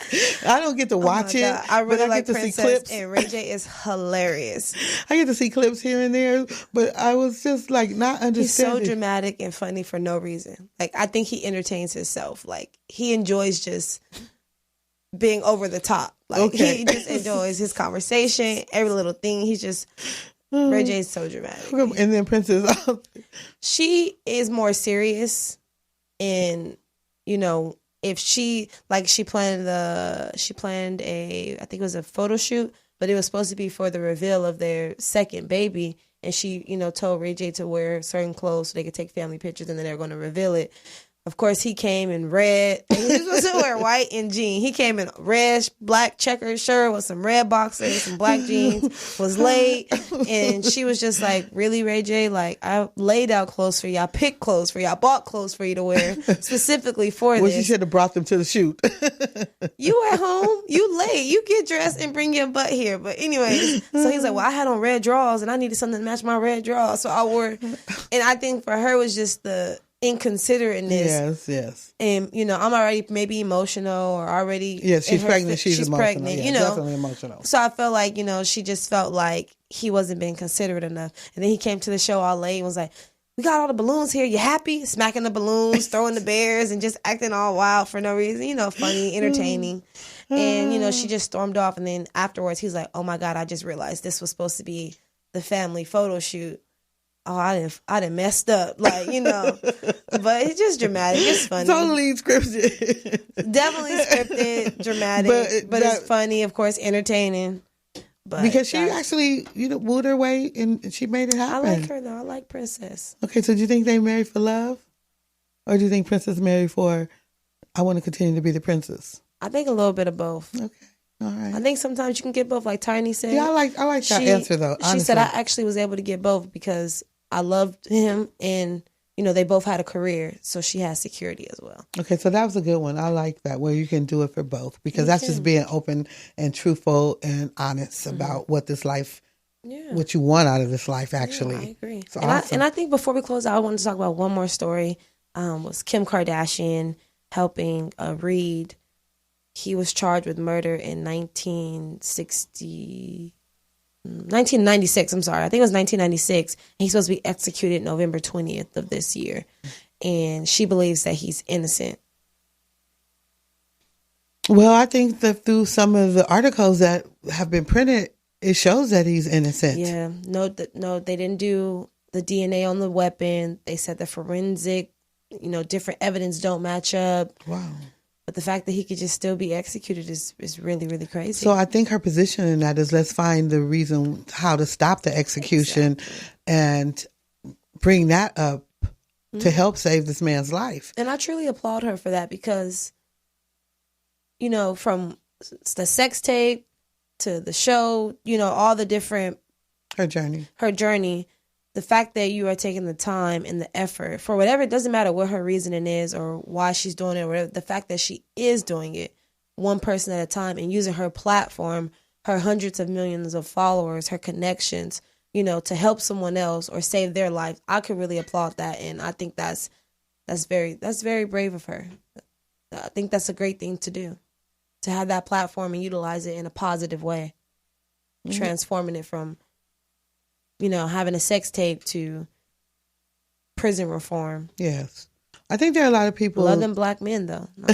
I don't get to watch it. I really like to Princess, see clips. and Ray J is hilarious. I get to see clips here and there, but I was just like not understanding. He's so dramatic and funny for no reason. Like I think he entertains himself. Like he enjoys just being over the top. Like he just enjoys his conversation, every little thing. He's just Ray J is so dramatic. And then Princess, she is more serious, and if she planned I think it was a photo shoot, but it was supposed to be for the reveal of their second baby. And she, told Ray J to wear certain clothes so they could take family pictures, and then they were going to reveal it. Of course, he came in red. He was supposed to wear white and jean. He came in red, black checkered shirt with some red boxers, some black jeans, was late. And she was just like, really, Ray J? Like, I laid out clothes for you. I picked clothes for you. I bought clothes for you to wear specifically for this. Well, she should have brought them to the shoot. You at home, you late. You get dressed and bring your butt here. But anyways, so he's like, well, I had on red drawers and I needed something to match my red drawers. So I wore, and I think for her it was just the inconsiderateness. Yes. And, I'm already maybe emotional or already. Yes, she's pregnant. She's emotional. Pregnant, yeah, definitely emotional. So I felt like, she just felt like he wasn't being considerate enough. And then he came to the show all late and was like, we got all the balloons here. You happy? Smacking the balloons, throwing the bears, and just acting all wild for no reason. Funny, entertaining. And, she just stormed off. And then afterwards, he's like, oh, my God, I just realized this was supposed to be the family photo shoot. Oh, I didn't messed up. Like, but it's just dramatic. It's funny. Totally scripted. Definitely scripted, dramatic, but it's funny, of course, entertaining. But because she actually, wooed her way and she made it happen. I like her though. I like Princess. Okay, so do you think they married for love? Or do you think Princess married for, I want to continue to be the princess? I think a little bit of both. Okay. All right. I think sometimes you can get both, like Tiny said. Yeah, I like that answer though. Honestly. She said I actually was able to get both because I loved him and, they both had a career. So she has security as well. Okay, so that was a good one. I like that, where you can do it for both because that's just being open and truthful and honest about what this life, what you want out of this life, actually. Yeah, I agree. So awesome. And I think before we close out, I wanted to talk about one more story. Was Kim Kardashian helping Reed. He was charged with murder in 1996, I'm sorry. I think it was 1996. And he's supposed to be executed November 20th of this year. And she believes that he's innocent. Well, I think that through some of the articles that have been printed, it shows that he's innocent. Yeah. No, they didn't do the DNA on the weapon. They said the forensic, different evidence don't match up. Wow. But the fact that he could just still be executed is really, really crazy. So I think her position in that is let's find the reason how to stop the execution and bring that up to help save this man's life. And I truly applaud her for that because, from the sex tape to the show, all the different... Her journey. The fact that you are taking the time and the effort for whatever, it doesn't matter what her reasoning is or why she's doing it or whatever, the fact that she is doing it one person at a time and using her platform, her hundreds of millions of followers, her connections, to help someone else or save their life. I could really applaud that. And I think that's very brave of her. I think that's a great thing to do, to have that platform and utilize it in a positive way, transforming it from having a sex tape to prison reform. Yes. I think there are a lot of people... Love them black men, though. No,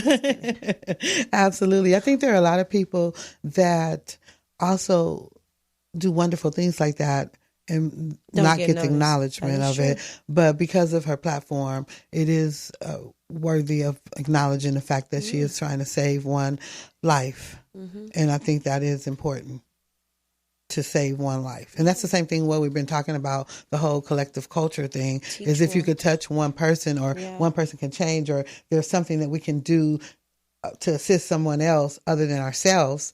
absolutely. I think there are a lot of people that also do wonderful things like that and not get the acknowledgement of it. But because of her platform, it is worthy of acknowledging the fact that she is trying to save one life. Mm-hmm. And I think that is important. To save one life. And that's the same thing what we've been talking about, the whole collective culture thing, is if you could touch one person or one person can change or there's something that we can do to assist someone else other than ourselves,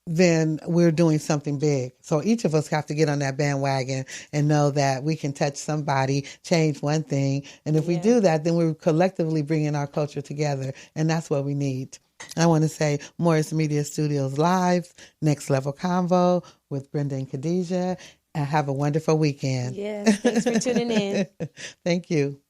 then we're doing something big. So each of us have to get on that bandwagon and know that we can touch somebody, change one thing. And if we do that, then we're collectively bringing our culture together. And that's what we need. I want to say Morris Media Studios Live, Next Level Convo with Brenda and KhadijaH. And have a wonderful weekend. Yes, thanks for tuning in. Thank you.